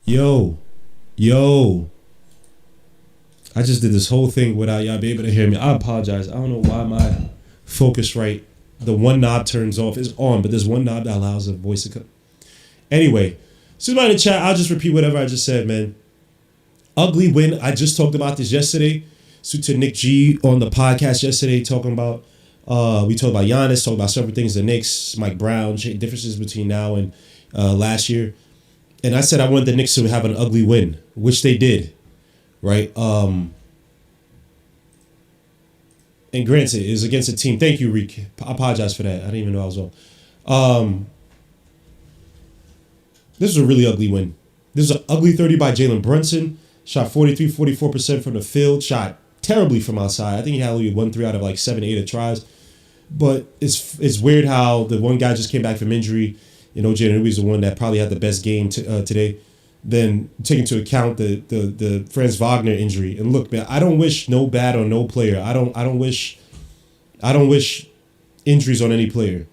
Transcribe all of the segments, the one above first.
Yo, yo. I just did this whole thing without y'all be able to hear me. I apologize. I don't know why my Focusrite, the one knob turns off. It's on, but there's one knob that allows the voice to come. Anyway, somebody in the chat, I'll just repeat whatever I just said, man. Ugly win. I just talked about this yesterday. So to Nick G on the podcast yesterday, talking about, we talked about Giannis, talked about several things, the Knicks, Mike Brown, differences between now and last year. And I said I wanted the Knicks to have an ugly win, which they did, right? And granted, it was against a team. Thank you, Reek. I apologize for that. I didn't even know I was on. This was a really ugly win. This was an ugly 30 by Jalen Brunson. Shot 44% from the field. Shot terribly from outside. I think he had only 1-3 out of like 7-8 tries. But it's weird how the one guy just came back from injury. OG is the one that probably had the best game today. Then take into account the Franz Wagner injury. And look, man, I don't wish no bad on no player. I don't wish injuries on any player.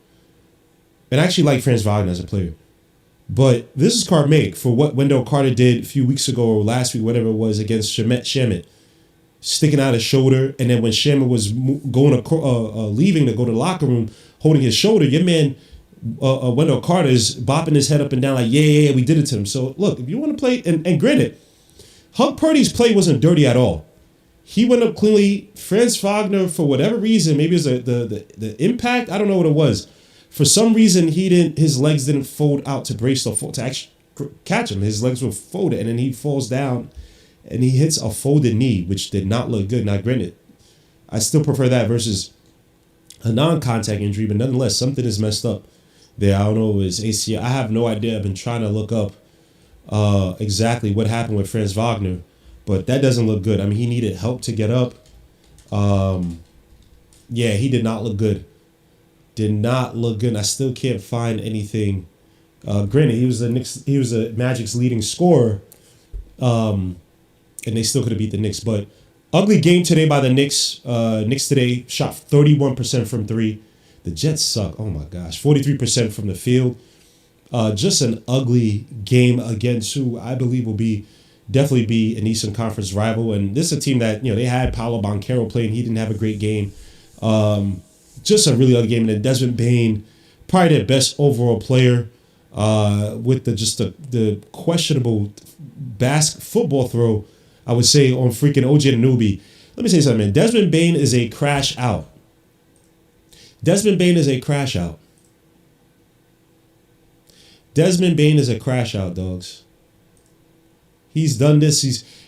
And I actually like Franz Wagner as a player. But this is karmic for what Wendell Carter did a few weeks ago or last week, whatever it was, against Shamet. Sticking out his shoulder, and then when Shamet was going leaving to go to the locker room, holding his shoulder, your man Wendell Carter is bopping his head up and down like, yeah, we did it to him. So look, if you want to play, and granted, Huck Purdy's play wasn't dirty at all. He went up cleanly. Franz Wagner, for whatever reason, maybe it was the impact, I don't know what it was. For some reason, his legs didn't fold out to brace to actually catch him. His legs were folded, and then he falls down, and he hits a folded knee, which did not look good. Now, granted, I still prefer that versus a non-contact injury, but nonetheless, something is messed up there. I don't know if it's ACL. I have no idea. I've been trying to look up exactly what happened with Franz Wagner, but that doesn't look good. I mean, he needed help to get up. Yeah, he did not look good. Did not look good. And I still can't find anything. Granted, he was a Magic's leading scorer, and they still could have beat the Knicks. But ugly game today by the Knicks. Knicks today shot 31% from three. The Jets suck. Oh my gosh, 43% from the field. Just an ugly game against who I believe will definitely be an Eastern Conference rival. And this is a team that they had Paolo Banchero playing. He didn't have a great game. Just a really ugly game. And then Desmond Bane, probably their best overall player, with the questionable football throw, I would say, on freaking OG Anunoby. Let me say something, man. Desmond Bane is a crash out. Desmond Bane is a crash out. Desmond Bane is a crash out, dogs. He's done this.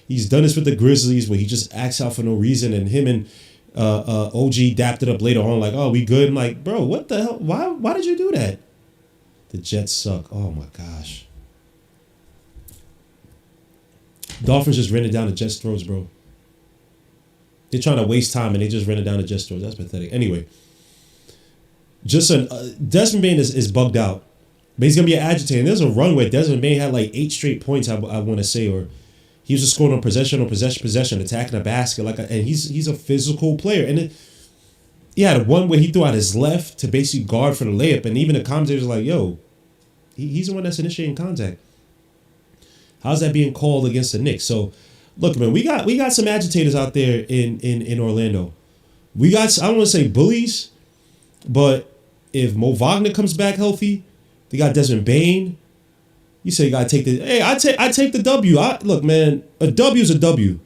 He's done this with the Grizzlies where he just acts out for no reason, and him and OG dapped it up later on like, oh, we good. I'm like, bro, what the hell? Why did you do that? The Jets suck. Oh my gosh. Dolphins just ran it down the Jets' throats, bro. They're trying to waste time and they just ran it down the Jets' throats. That's pathetic. Anyway, Desmond Bane is bugged out. But he's going to be agitated. There's a run where Desmond Bane had like 8 straight points, I want to say, or he was just scoring on possession, attacking the basket. And he's a physical player. And he had one where he threw out his left to basically guard for the layup. And even the commentators were like, yo, he's the one that's initiating contact. How's that being called against the Knicks? So, look, man, we got some agitators out there in Orlando. We got, I don't want to say bullies, but if Mo Wagner comes back healthy, they got Desmond Bane. You say you got to take the... Hey, I take the W. Look, man, a W is a W.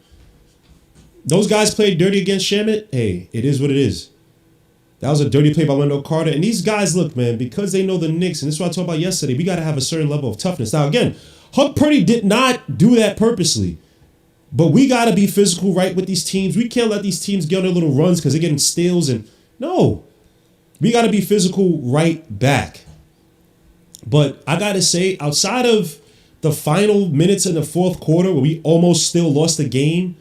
Those guys played dirty against Shamet. Hey, it is what it is. That was a dirty play by Wendell Carter. And these guys, look, man, because they know the Knicks, and this is what I talked about yesterday, we got to have a certain level of toughness. Now, again, Huck Purdy did not do that purposely. But we got to be physical right with these teams. We can't let these teams get on their little runs because they're getting steals. And no, we got to be physical right back. But I got to say, outside of the final minutes in the fourth quarter where we almost still lost the game,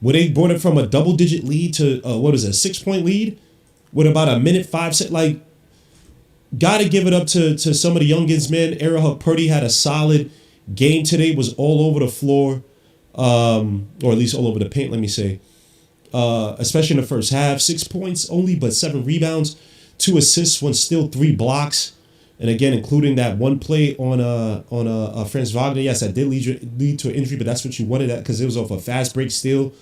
where they brought it from a double-digit lead to, a 6-point lead with about a minute 5 seconds, like, got to give it up to some of the youngins, man. Era Huck Purdy had a solid game today, was all over the floor, or at least all over the paint, let me say. Especially in the first half, 6 points only, but 7 rebounds, 2 assists, 1 steal, 3 blocks. And again, including that one play on Franz Wagner. Yes, that did lead to an injury, but that's what you wanted because it was off a fast break steal,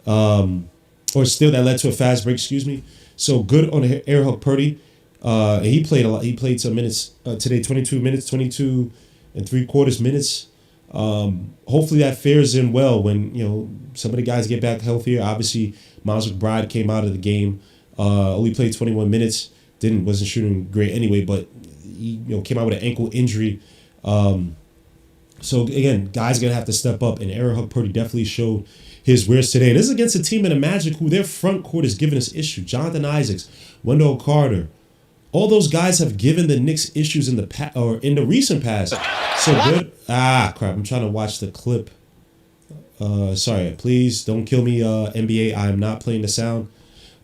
or steal that led to a fast break. Excuse me. So good on Erhard Purdy. And he played a lot. He played some minutes today. 22 minutes, 22 and 3/4 minutes. Hopefully that fares him well when some of the guys get back healthier. Obviously, Miles McBride came out of the game. Only played 21 minutes. Wasn't shooting great anyway, but he came out with an ankle injury. So again, guys are gonna have to step up, and Erhard Purdy definitely showed his wares today. And this is against a team in the Magic who their front court is giving us issues. Jonathan Isaacs, Wendell Carter, all those guys have given the Knicks issues in the recent past. So good. Crap! I'm trying to watch the clip. Sorry, please don't kill me, NBA. I am not playing the sound.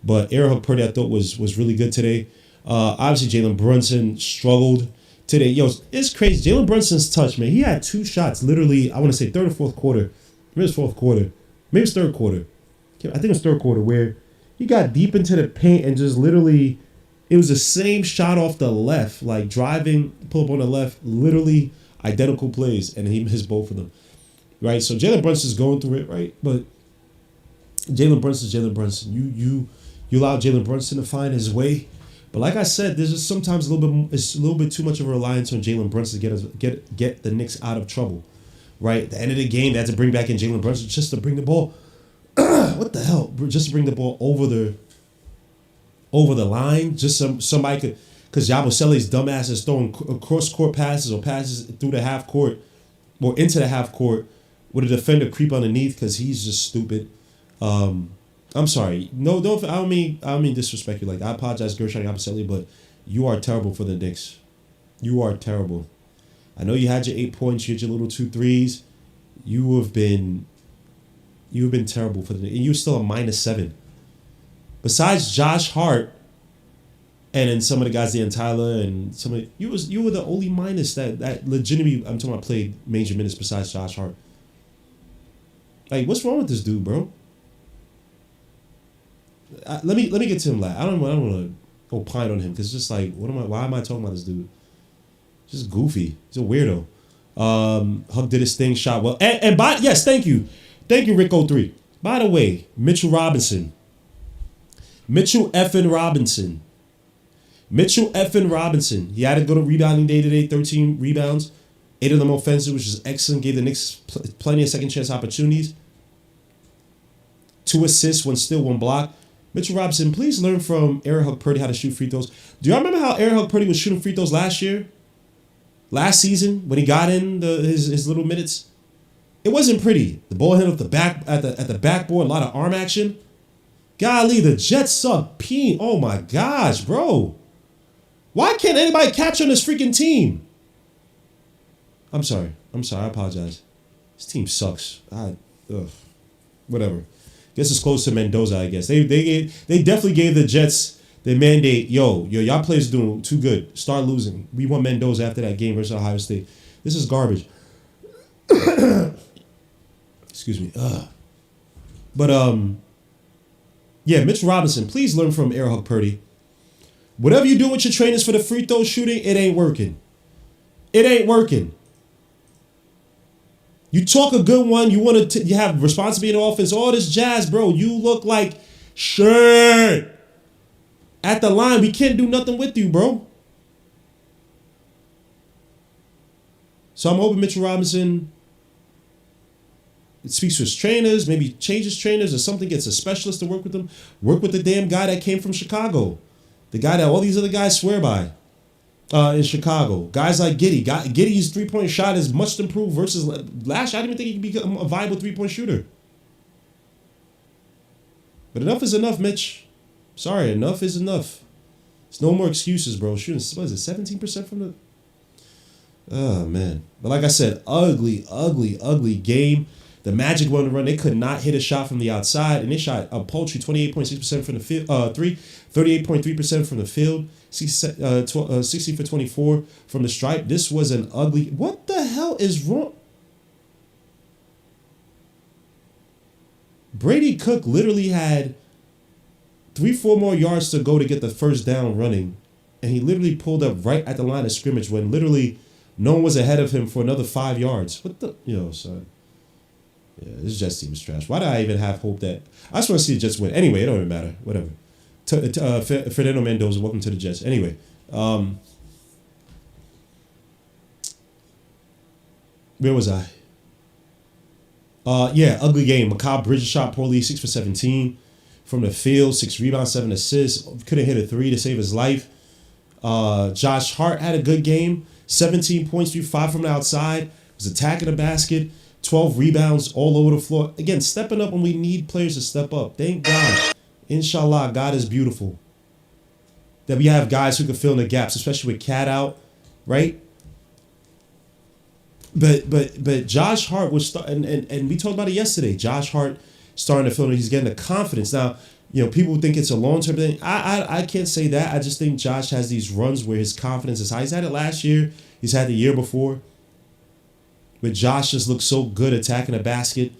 But Erhard Purdy, I thought was really good today. Obviously, Jalen Brunson struggled today. It's crazy. Jalen Brunson's touch, man. He had 2 shots, literally, I want to say third or fourth quarter. Maybe it's fourth quarter. Maybe it's third quarter. I think it's third quarter where he got deep into the paint and just literally, it was the same shot off the left, like driving, pull up on the left, literally identical plays, and he missed both of them. Right? So Jalen Brunson's going through it, right? But Jalen Brunson. You allow Jalen Brunson to find his way. But like I said, there's just sometimes a little bit too much of a reliance on Jalen Brunson to get the Knicks out of trouble. Right? At the end of the game, they had to bring back in Jalen Brunson just to bring the ball. What the hell? Just to bring the ball over the line. Just somebody could, because Yabusele's dumbass is throwing cross-court passes or passes through the half court or into the half court with a defender creep underneath because he's just stupid. I'm sorry. No, don't. I don't mean disrespect you. Like, I apologize, Gershon Yabusele, but you are terrible for the Knicks. You are terrible. I know you had your 8 points, you had your little 2 threes. You have been terrible for the Knicks. And you're still a -7. Besides Josh Hart, and then some of the guys, Dan Tyler, and some of you were the only minus that legitimately, I'm talking about, played major minutes besides Josh Hart. Like, what's wrong with this dude, bro? Let me get to him. Like, I don't want to opine on him because it's just like, why am I talking about this dude? Just goofy. He's a weirdo. Huck did his thing, shot well, yes, thank you, Rick03. By the way, Mitchell effing Robinson. He had a good rebounding day today. 13 rebounds, 8 of them offensive, which is excellent. Gave the Knicks plenty of second chance opportunities. 2 assists, 1 steal, 1 block. Mitchell Robinson, please learn from Erhard Purdy how to shoot free throws. Do y'all remember how Erhard Purdy was shooting free throws last season, when he got in his little minutes? It wasn't pretty. The ball hit off the back at the backboard, a lot of arm action. Golly, the Jets suck peen. Oh my gosh, bro. Why can't anybody catch on this freaking team? I'm sorry. I apologize. This team sucks. Whatever. Guess it's close to Mendoza, I guess. They definitely gave the Jets the mandate. Yo, y'all players doing too good. Start losing. We won Mendoza after that game versus Ohio State. This is garbage. Excuse me. But yeah, Mitch Robinson, please learn from Erhard Purdy. Whatever you do with your trainers for the free throw shooting, it ain't working. You talk a good one. You want to. You have responsibility in offense. All this jazz, bro. You look like shit. At the line, we can't do nothing with you, bro. So I'm hoping Mitchell Robinson speaks to his trainers, maybe changes trainers or something, gets a specialist to work with them. Work with the damn guy that came from Chicago. The guy that all these other guys swear by. In Chicago. Guys like Giddey. Giddey's 3-point shot is much improved versus last year. I didn't even think he could become a viable 3-point shooter. But enough is enough, Mitch. Sorry, enough is enough. There's no more excuses, bro. Shooting, what is it, 17% from the... Oh, man. But like I said, ugly game. The Magic won the run. They could not hit a shot from the outside, and they shot a paltry 28.6% from the field, 38.3% from the field, 60 for 24 from the stripe. This was an ugly... What the hell is wrong? Brady Cook literally had 3-4 more yards to go to get the first down running, and he literally pulled up right at the line of scrimmage when literally no one was ahead of him for another 5 yards. What the, son? Yeah, this Jets team is trash. Why do I even have hope that? I just want to see the Jets win. Anyway, it don't even matter. Whatever. Fernando Mendoza, welcome to the Jets. Anyway, where was I? Yeah, ugly game. Macabre Bridges shot poorly, 6 for 17 from the field, 6 rebounds, 7 assists. Couldn't hit a 3 to save his life. Josh Hart had a good game, 17 points, 5 from the outside. Was attacking the basket, 12 rebounds all over the floor. Again, stepping up when we need players to step up. Thank God. Inshallah, God is beautiful. That we have guys who can fill in the gaps, especially with Cat out, right? But Josh Hart was and we talked about it yesterday. Josh Hart starting to fill in. He's getting the confidence now. People think it's a long-term thing. I can't say that. I just think Josh has these runs where his confidence is high. He's had it last year. He's had the year before. But Josh just looks so good attacking the basket.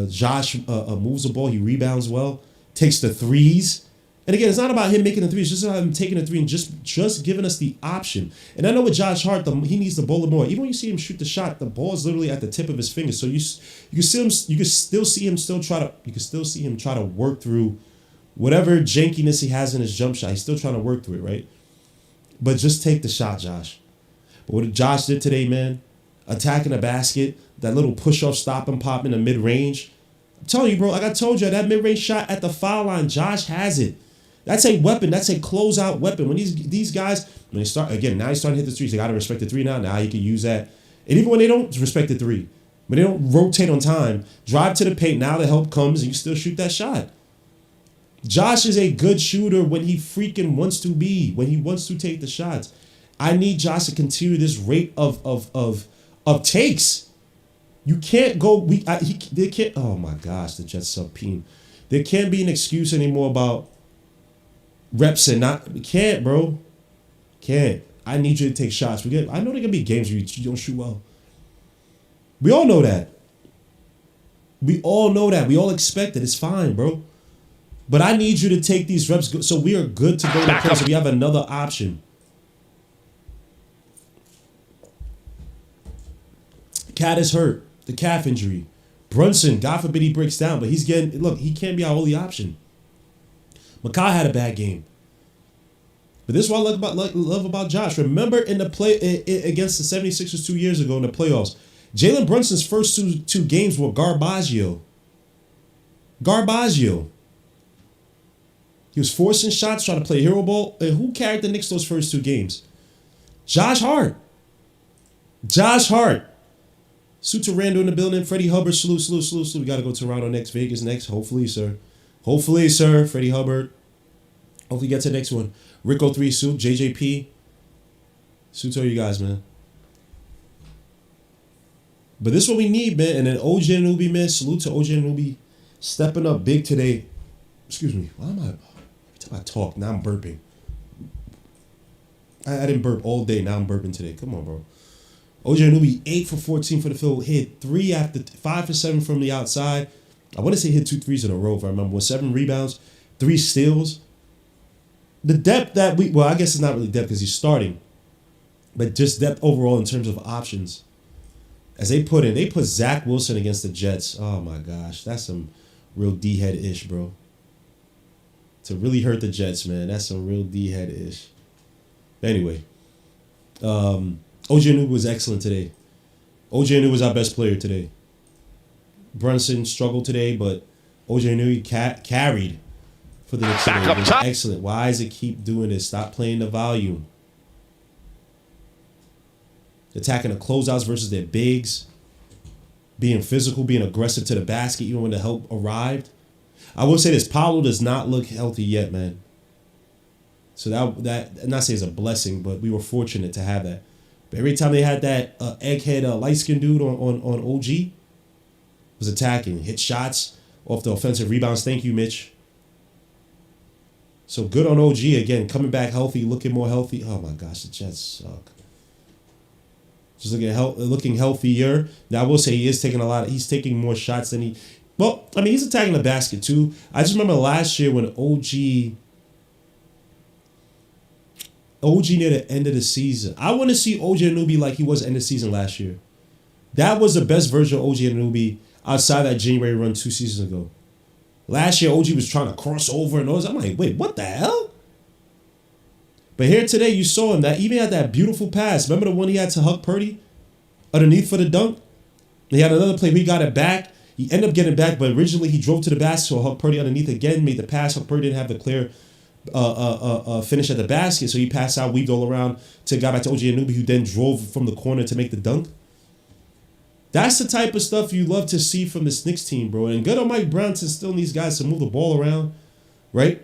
Josh moves the ball. He rebounds well. Takes the threes. And again, it's not about him making the threes. It's just about him taking the three and just giving us the option. And I know with Josh Hart, he needs the ball more. Even when you see him shoot the shot, the ball is literally at the tip of his fingers. So you can still see him try to work through whatever jankiness he has in his jump shot. He's still trying to work through it, right? But just take the shot, Josh. But what Josh did today, man, attacking the basket, that little push-off stop and pop in the mid-range. I'm telling you, bro, like I told you, that mid-range shot at the foul line, Josh has it. That's a weapon. That's a closeout weapon. When these guys, when they start, again, now he's starting to hit the threes. They got to respect the three now. Now you can use that. And even when they don't respect the three, when they don't rotate on time, drive to the paint, now the help comes and you still shoot that shot. Josh is a good shooter when he freaking wants to be, when he wants to take the shots. I need Josh to continue this rate of takes. You can't go. They can't. Oh my gosh, the Jets sub-peam. There can't be an excuse anymore about reps and not. We can't, bro. Can't. I need you to take shots. I know there can be games where you don't shoot well. We all know that. We all know that. We all expect it. It's fine, bro. But I need you to take these reps so we are good to go to the play. So we have another option. Cat is hurt. The calf injury. Brunson, God forbid he breaks down, but he can't be our only option. Makai had a bad game. But this is what I love about Josh. Remember in the play against the 76ers 2 years ago in the playoffs, Jalen Brunson's first two games were Garbaggio. He was forcing shots, trying to play hero ball. And who carried the Knicks those first 2 games? Josh Hart. Suits Randall in the building. Freddie Hubbard, salute. We got to go to Toronto next, Vegas next. Hopefully, sir. Freddie Hubbard. Hopefully get to the next one. Rico 3, Suit, JJP. Suits all you guys, man. But this is what we need, man. And then OG and Nubi, man. Salute to OG and Nubi. Stepping up big today. Excuse me. Why am I... Every time I talk, now I'm burping. I didn't burp all day. Now I'm burping today. Come on, bro. OG Anunoby, 8 for 14 for the field. Hit 3 after 5 for 7 from the outside. I want to say hit 2 threes in a row if I remember. With 7 rebounds, 3 steals. The depth that I guess it's not really depth because he's starting. But just depth overall in terms of options. As they put Zach Wilson against the Jets. Oh my gosh. That's some real D-head-ish, bro. To really hurt the Jets, man. That's some real D-head-ish. Anyway. OG Anunoby was excellent today. OG Anunoby was our best player today. Brunson struggled today, but OG Anunoby carried for the Knicks. Back up top. Excellent. Why does it keep doing this? Stop playing the volume. Attacking the closeouts versus their bigs. Being physical, being aggressive to the basket, even when the help arrived. I will say this, Paolo does not look healthy yet, man. So that I'm not saying it's a blessing, but we were fortunate to have that. But every time they had that egghead light-skinned dude on OG, was attacking, hit shots off the offensive rebounds. Thank you, Mitch. So good on OG again, coming back healthy, looking more healthy. Oh my gosh, the Jets suck. Just looking healthier. Now I will say he's taking more shots than he. Well, I mean he's attacking the basket too. I just remember last year when OG OG near the end of the season. I want to see OG Anunoby like he was at the end of the season last year. That was the best version of OG Anunoby outside that January run 2 seasons ago. Last year, OG was trying to cross over and all this. I'm like, wait, what the hell? But here today, you saw him that even had that beautiful pass. Remember the one he had to Huck Purdy underneath for the dunk? He had another play where he got it back. He ended up getting it back, but originally he drove to the basket, so Huck Purdy underneath again, made the pass. Huck Purdy didn't have the clear finish at the basket, so he passed out, weaved all around to got back to OG Anunoby, who then drove from the corner to make the dunk. That's the type of stuff you love to see from this Knicks team, bro. And good on Mike Brown to still these guys to move the ball around, right?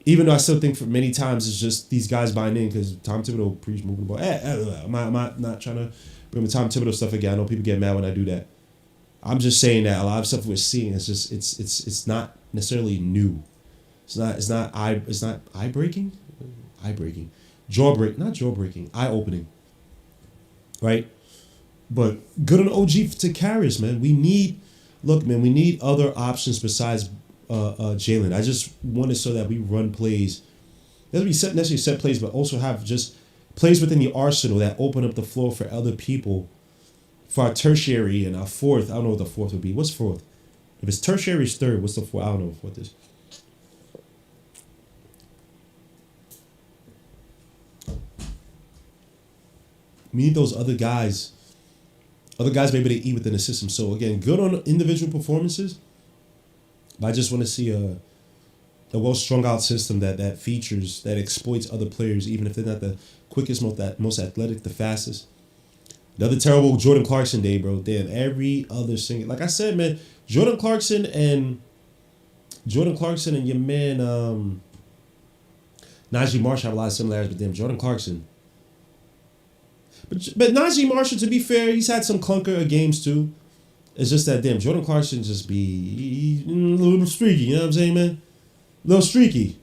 Even though I still think for many times it's just these guys buying in because Tom Thibodeau preached moving the ball. I'm not trying to bring the Tom Thibodeau stuff again. I know people get mad when I do that. I'm just saying that a lot of stuff we're seeing is just it's not necessarily new. It's not eye breaking, jaw breaking, eye opening, right? But good on OG to carry us, man. We need other options besides Jalen. I just want it so that we run plays. Doesn't necessarily set plays, but also have just plays within the arsenal that open up the floor for other people. For our tertiary and our fourth, I don't know what the fourth would be. What's fourth? If it's tertiary, it's third. What's the fourth? I don't know what fourth is. We need those other guys. Other guys maybe they eat within the system. So again, good on individual performances. But I just want to see a well strung out system that features, that exploits other players, even if they're not the quickest, most athletic, the fastest. Another terrible Jordan Clarkson day, bro. Damn, every other single, like I said, man, Jordan Clarkson and your man Najee Marshall have a lot of similarities, but damn, Jordan Clarkson. But Najee Marshall, to be fair, he's had some clunker games too. It's just that damn Jordan Clarkson just be a little streaky, you know what I'm saying, man? A little streaky.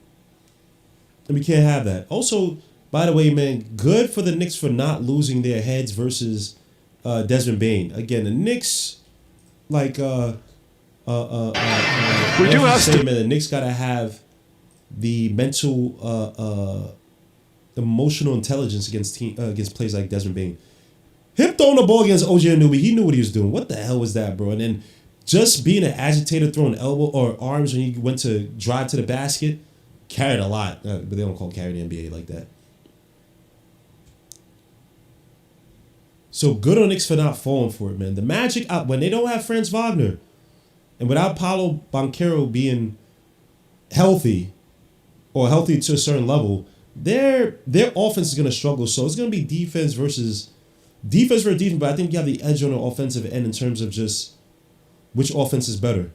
And we can't have that. Also, by the way, man, good for the Knicks for not losing their heads versus Desmond Bane. Again, the Knicks, like we do have to, man, the Knicks gotta have the mental emotional intelligence against plays like Desmond Bane. Him throwing the ball against OG Anunoby, he knew what he was doing. What the hell was that, bro? And then just being an agitator, throwing elbow or arms when he went to drive to the basket, carried a lot. But they don't call carry in the NBA like that. So good on Knicks for not falling for it, man. The Magic, when they don't have Franz Wagner, and without Paolo Banchero being healthy, or healthy to a certain level, their offense is going to struggle. So it's going to be defense versus defense, but I think you have the edge on the offensive end in terms of just which offense is better.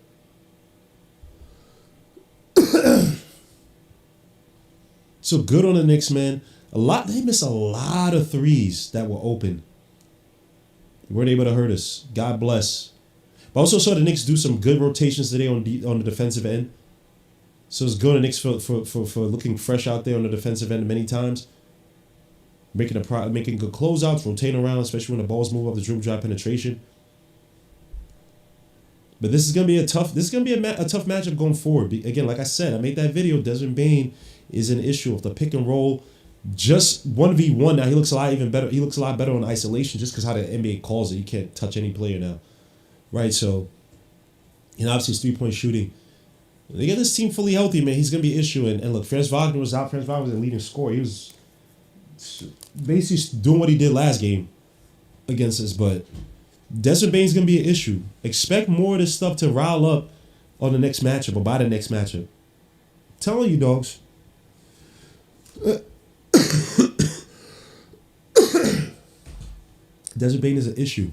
So good on the Knicks, man. They missed a lot of threes that were open. Weren't able to hurt us. God bless. But also saw the Knicks do some good rotations today on the defensive end. So it's good on the Knicks for looking fresh out there on the defensive end many times. Making good closeouts, rotating around, especially when the balls move up the dribble drive penetration. But this is gonna be a tough matchup going forward. Again, like I said, I made that video. Desmond Bane is an issue of the pick and roll. Just 1v1 now, he looks a lot even better. He looks a lot better on isolation just because how the NBA calls it. You can't touch any player now, right? So, obviously his 3-point shooting. They get this team fully healthy, man. He's gonna be an issue. And look, Franz Wagner was out. Franz Wagner was the leading scorer. He was basically doing what he did last game against us. But Desmond Bane's gonna be an issue. Expect more of this stuff to rile up on the next matchup or by the next matchup. Telling you, dogs. Desmond Bane is an issue.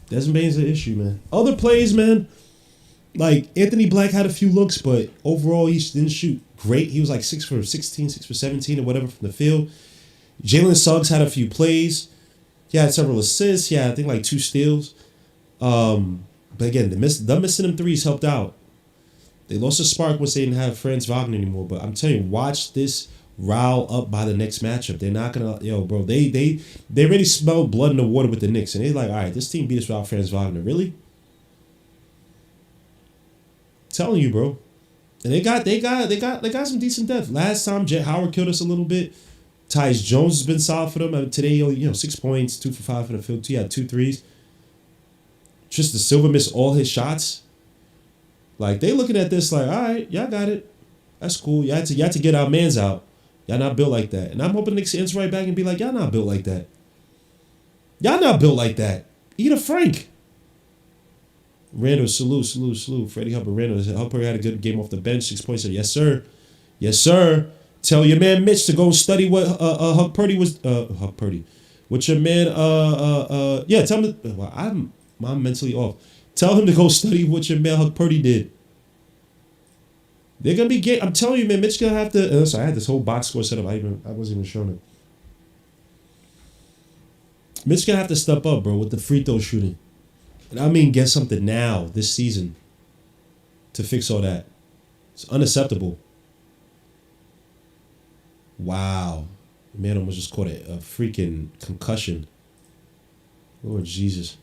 Desmond Bane is an issue, man. Other plays, man. Like, Anthony Black had a few looks, but overall, he didn't shoot great. He was like 6 for 16, 6 for 17, or whatever from the field. Jalen Suggs had a few plays. He had several assists. He had, I think, like 2 steals. But again, them missing them threes helped out. They lost a spark once they didn't have Franz Wagner anymore. But I'm telling you, watch this rile up by the next matchup. They're not gonna, bro. They already smell blood in the water with the Knicks, and they're like, all right, this team beat us without Franz Wagner. Really? Telling you, bro. And they got some decent depth. Last time Jet Howard killed us a little bit. Tyus Jones has been solid for them. Today, 6 points, 2 for 5 from the field. He had 2 threes. Tristan Silver missed all his shots. Like, they looking at this like, all right, y'all got it. That's cool. You had to get our mans out. Y'all not built like that. And I'm hoping Knicks ends right back and be like, y'all not built like that. Y'all not built like that. Eat a Frank. Randall, salute. Freddie Hubbard, Randall. Hubbard had a good game off the bench. 6 points. Yes, sir. Yes, sir. Tell your man Mitch to go study what Huck Purdy was. Huck Purdy. What your man, yeah, tell him. Well, I'm mentally off. Tell him to go study what your man Huck Purdy did. They're going to be gay. I'm telling you, man, Mitch going to have to. Sorry, I had this whole box score set up. I wasn't even showing it. Mitch going to have to step up, bro, with the free throw shooting. And I mean, get something now, this season, to fix all that. It's unacceptable. Wow. Man almost just caught a freaking concussion. Lord Jesus.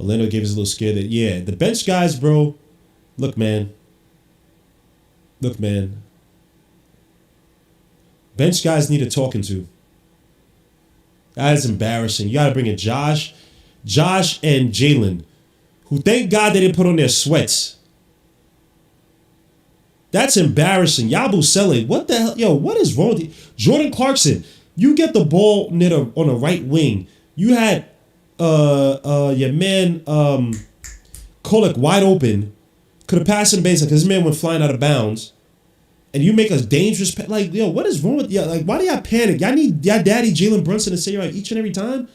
Orlando gave us a little scare that, yeah, the bench guys, bro. Look, man. Bench guys need a talking to. That is embarrassing. You got to bring in Josh and Jalen, who thank God they didn't put on their sweats. That's embarrassing. Yabusele, what the hell? Yo, what is wrong with you? Jordan Clarkson, you get the ball on the right wing. You had your man Kolek wide open. Could have passed him basically because his man went flying out of bounds. And you make a dangerous like, yo, what is wrong with you? Like, why do y'all panic? Y'all need y'all daddy Jalen Brunson to say right each and every time?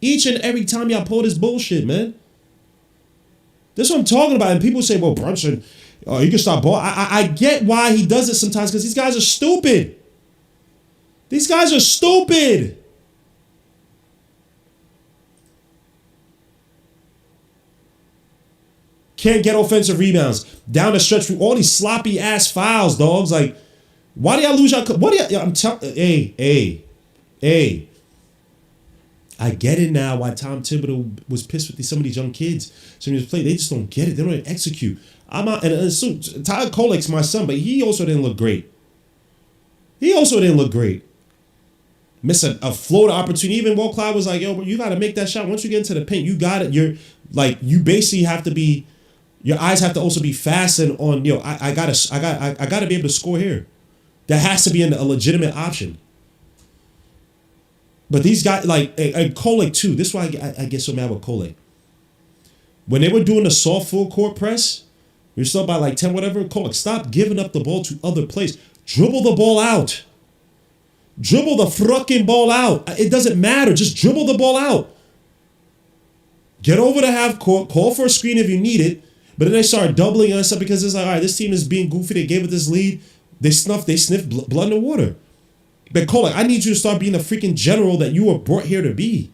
Each and every time y'all pull this bullshit, man. That's what I'm talking about. And people say, well, Brunson, you can stop ball. I get why he does it sometimes because these guys are stupid. These guys are stupid. Can't get offensive rebounds. Down the stretch through all these sloppy ass fouls, dogs. Like, why do y'all lose y'all? What do y'all? I'm telling. Hey. I get it now. Why Tom Thibodeau was pissed with some of these young kids. Some of these play, they just don't get it. They don't even execute. I'm out, and so Tyler Kolek's my son, but he also didn't look great. Miss a floater opportunity. Even Walt Clyde was like, yo, you got to make that shot. Once you get into the paint, you got it. You're like, you basically have to be. Your eyes have to also be fastened on, I gotta be able to score here. That has to be a legitimate option. But these guys, like Kolek too, this is why I get so mad with Kolek. When they were doing the soft full court press, you're still by like 10, whatever, Kolek, stop giving up the ball to other players. Dribble the ball out. Dribble the fucking ball out. It doesn't matter. Just dribble the ball out. Get over to half court, call for a screen if you need it. But then they start doubling us up because it's like, all right, this team is being goofy. They gave it this lead. They sniffed blood in the water. But Kolek, I need you to start being the freaking general that you were brought here to be.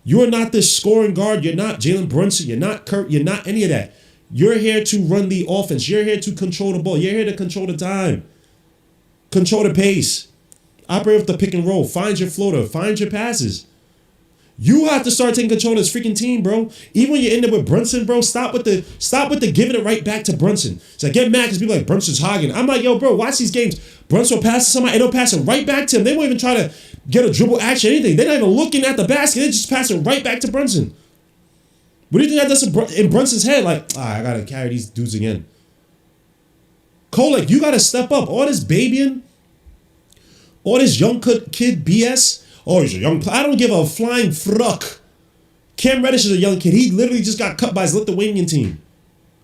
You are not this scoring guard. You're not Jalen Brunson. You're not Kurt. You're not any of that. You're here to run the offense. You're here to control the ball. You're here to control the time. Control the pace. Operate with the pick and roll. Find your floater. Find your passes. You have to start taking control of this freaking team, bro. Even when you end up with Brunson, bro, stop with the giving it right back to Brunson. So I get mad because people like Brunson's hogging. I'm like, yo, bro, watch these games. Brunson will pass to somebody, and they'll pass it right back to him. They won't even try to get a dribble action, anything. They're not even looking at the basket. They just pass it right back to Brunson. What do you think that does in Brunson's head? Like, I gotta carry these dudes again. Kolek, you gotta step up. All this babying, all this young kid BS. Oh, he's a young player. I don't give a flying fruck. Cam Reddish is a young kid. He literally just got cut by his Lithuanian team.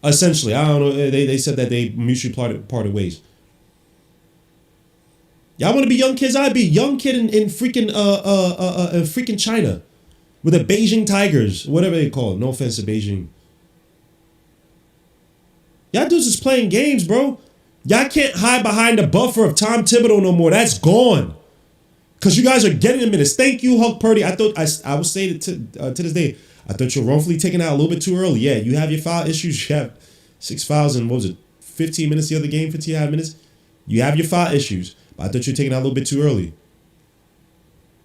Essentially. I don't know. They said that they mutually parted ways. Y'all want to be young kids? I'd be young kid in freaking China. With the Beijing Tigers. Whatever they call it. No offense to Beijing. Y'all dudes is playing games, bro. Y'all can't hide behind the buffer of Tom Thibodeau no more. That's gone. Because you guys are getting the minutes. Thank you, Huck Purdy. I thought I would say it to this day. I thought you were wrongfully taken out a little bit too early. Yeah, you have your foul issues. You have 6 fouls in, 15 minutes the other game, 15 minutes? You have your foul issues. But I thought you were taken out a little bit too early.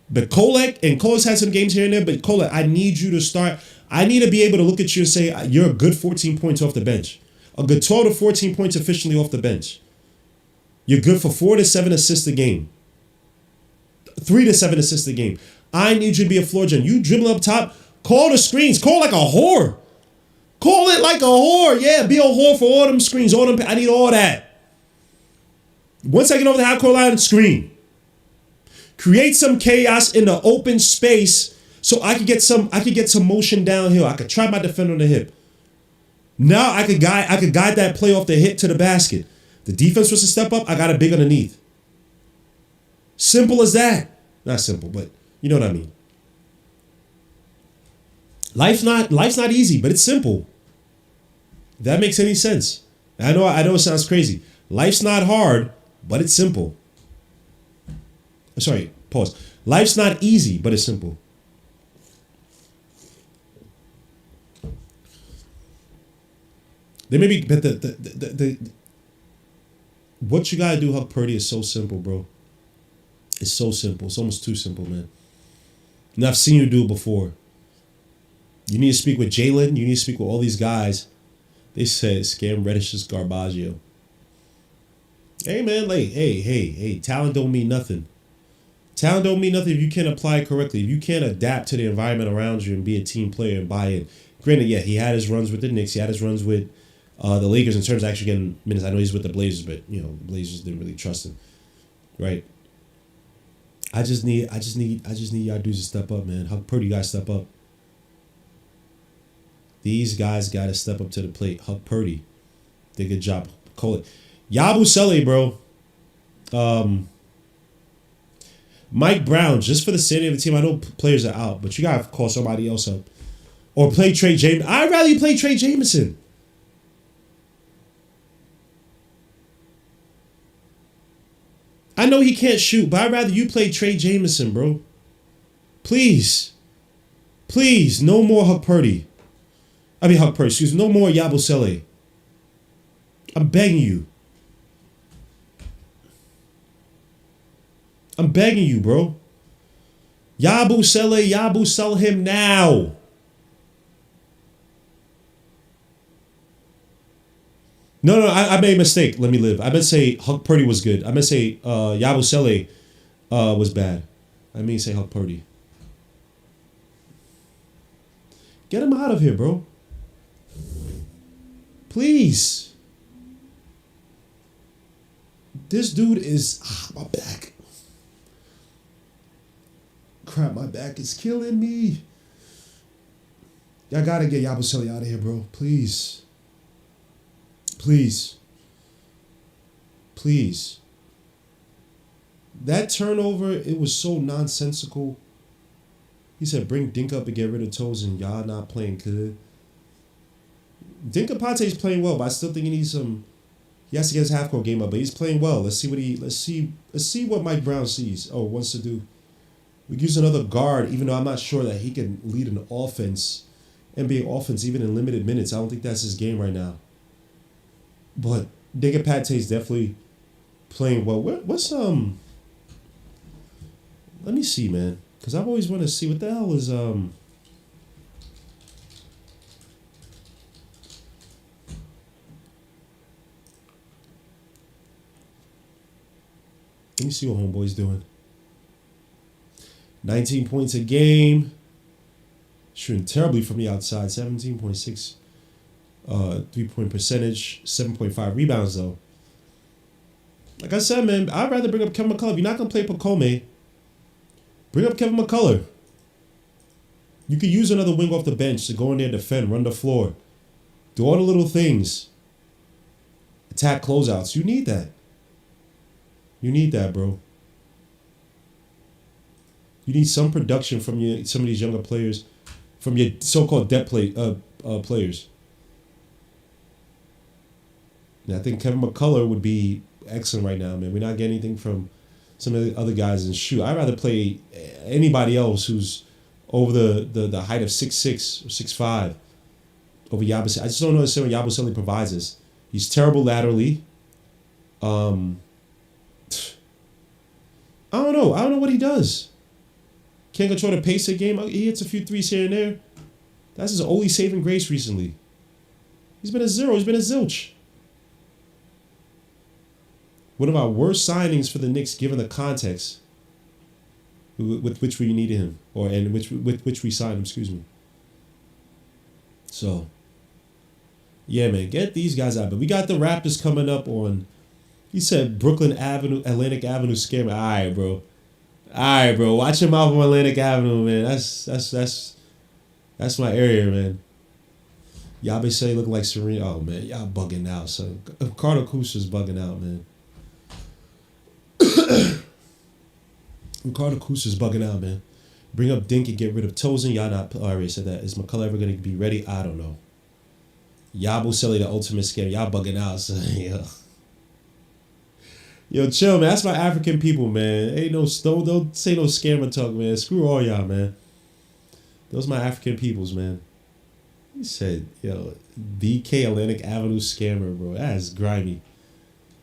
But Kolek's had some games here and there, but Kolek, I need you to start. I need to be able to look at you and say, you're a good 14 points off the bench. A good 12 to 14 points efficiently off the bench. You're good for 4 to 7 assists a game. 3 to 7 assists a game. I need you to be a floor general. You dribble up top, call the screens, call like a whore. Call it like a whore. Yeah, be a whore for all them screens. All them. I need all that. Once I get over the half court line, screen. Create some chaos in the open space so I could get some motion downhill. I could try my defender on the hip. Now I could guide that play off the hip to the basket. The defense was to step up, I got a big underneath. Simple as that. Not simple, but you know what I mean. Life's not easy, but it's simple. If that makes any sense. I know it sounds crazy. Life's not hard, but it's simple. Sorry, pause. Life's not easy, but it's simple. They may be, but the what you gotta do, Huck Purdy, is so simple, bro. It's so simple. It's almost too simple, man. And I've seen you do it before. You need to speak with Jalen. You need to speak with all these guys. They said Scam Reddish is Garbaggio. Hey, man, like, hey, talent don't mean nothing. Talent don't mean nothing if you can't apply it correctly. If you can't adapt to the environment around you and be a team player and buy in. Granted, yeah, he had his runs with the Knicks. He had his runs with the Lakers in terms of actually getting minutes. I know he's with the Blazers, but, you know, the Blazers didn't really trust him. Right? I just need y'all dudes to step up, man. Huck Purdy got to step up. These guys got to step up to the plate. Huck Purdy did a good job. Call it. Yabusele, bro. Mike Brown, just for the sanity of the team. I know players are out, but you got to call somebody else up. Or play Trey Jameson. I'd rather you play Trey Jameson. I know he can't shoot, but I'd rather you play Trey Jameson, bro. Please. Please, no more Huck Purdy. Excuse me. No more Yabusele. I'm begging you. I'm begging you, bro. Yabusele, sell him now. No, I made a mistake. Let me live. I meant to say Huck Purdy was good. I meant to say Yabusele was bad. I mean say Huck Purdy. Get him out of here, bro. Please. This dude is... my back. Crap, my back is killing me. Y'all gotta get Yabusele out of here, bro. Please. Please. Please. That turnover, it was so nonsensical. He said, bring Dink up and get rid of Toes, and y'all not playing good. Dinkapate's playing well, but I still think he needs some... He has to get his half-court game up, but he's playing well. Let's see what Mike Brown sees. Wants to do. We use another guard, even though I'm not sure that he can lead an offense, NBA offense, even in limited minutes. I don't think that's his game right now. But Dinkapate's definitely playing well. What's Let me see, man, because I've always wanted to see what the hell is Let me see what homeboy's doing. 19 points a game. Shooting terribly from the outside. 17.6 3-point percentage. 7.5 rebounds, though. Like I said, man, I'd rather bring up Kevin McCullough. If you're not going to play Pacome, bring up Kevin McCullough. You could use another wing off the bench to go in there, defend, run the floor. Do all the little things. Attack closeouts. You need that. You need that, bro. You need some production from some of these younger players, from your so-called depth players. And I think Kevin McCullough would be excellent right now, man. We're not getting anything from some of the other guys in shoot. I'd rather play anybody else who's over the height of 6'6" or 6'5" over Yabusele. I just don't understand what Yabusele provides us. He's terrible laterally. I don't know. I don't know what he does. Can't control the pace of the game. He hits a few threes here and there. That's his only saving grace recently. He's been a zero. He's been a zilch. One of our worst signings for the Knicks, given the context. with which we needed him, and with which we signed him. Excuse me. So, yeah, man, get these guys out. But we got the Raptors coming up on. He said Brooklyn Avenue, Atlantic Avenue scare me. All right, bro. Watch your mouth on Atlantic Avenue, man. That's my area, man. Y'all be saying looking like Serena. Oh man, y'all bugging out, son. Carter Kuzma's bugging out, man. Carter Kuzma's bugging out, man. Bring up Dink and get rid of Tozen. Y'all not. I already said that. Is McCullough ever gonna be ready? I don't know. Yabo Selly, the ultimate scam. Y'all bugging out, son. Yo, chill, man. That's my African people, man. Ain't no don't say no scammer talk, man. Screw all y'all, man. Those my African peoples, man. He said, yo, BK Atlantic Avenue scammer, bro. That's grimy.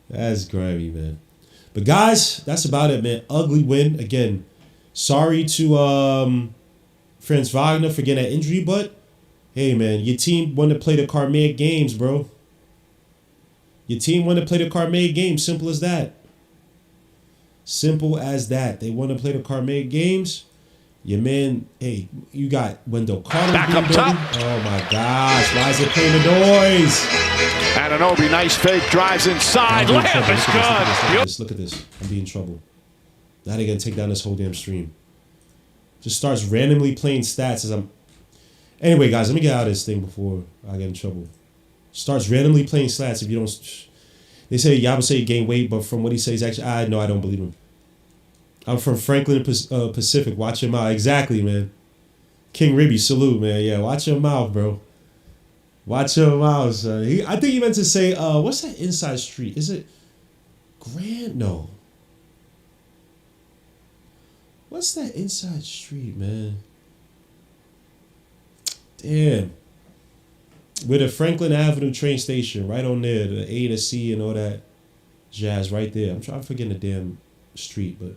That's grimy, man. But guys, that's about it, man. Ugly win. Again, sorry to Franz Wagner for getting that injury, but hey, man, your team wanted to play the Carmaic games, bro. Your team wanted to play the Carmaic games. Simple as that. Simple as that. They want to play the Carmaic games. Your man, hey, you got Wendell Carter. Back up top. Oh, my gosh. Why is it playing the noise? And an OB, nice fake, drives inside. Lamb is good. Look at this. I'm being in trouble. Now they're going to take down this whole damn stream. Just starts randomly playing stats as I'm... Anyway, guys, let me get out of this thing before I get in trouble. Starts randomly playing stats if you don't... They say, Yaba say he gained weight, but from what he says, actually, I don't believe him. I'm from Franklin, Pacific. Watch your mouth. Exactly, man. King Ribby, salute, man. Yeah, watch your mouth, bro. Watch your mouth, son. I think he meant to say, what's that inside street? Is it Grand? No. What's that inside street, man? Damn. With the Franklin Avenue train station, right on there, the A to C and all that jazz right there. I'm trying to forget the damn street, but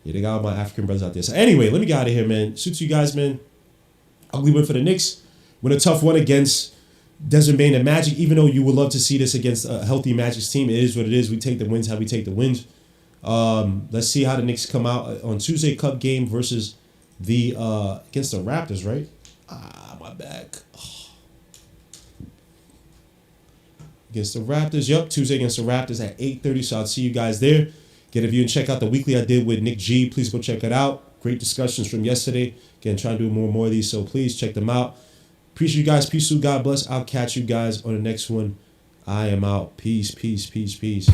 yeah, they got all my African brothers out there. So anyway, let me get out of here, man. Suits you guys, man. Ugly win for the Knicks. Win a tough one against Desmond Bane and Magic. Even though you would love to see this against a healthy Magic's team, it is what it is. We take the wins how we take the wins. Let's see how the Knicks come out on Tuesday Cup game versus the against the Raptors, right? My back. Against the Raptors. Yup, Tuesday against the Raptors at 8:30. So I'll see you guys there. Get a view and check out the weekly I did with Nick G. Please go check it out. Great discussions from yesterday. Again, trying to do more and more of these, so please check them out. Appreciate you guys. Peace, God bless. I'll catch you guys on the next one. I am out. Peace, peace, peace, peace.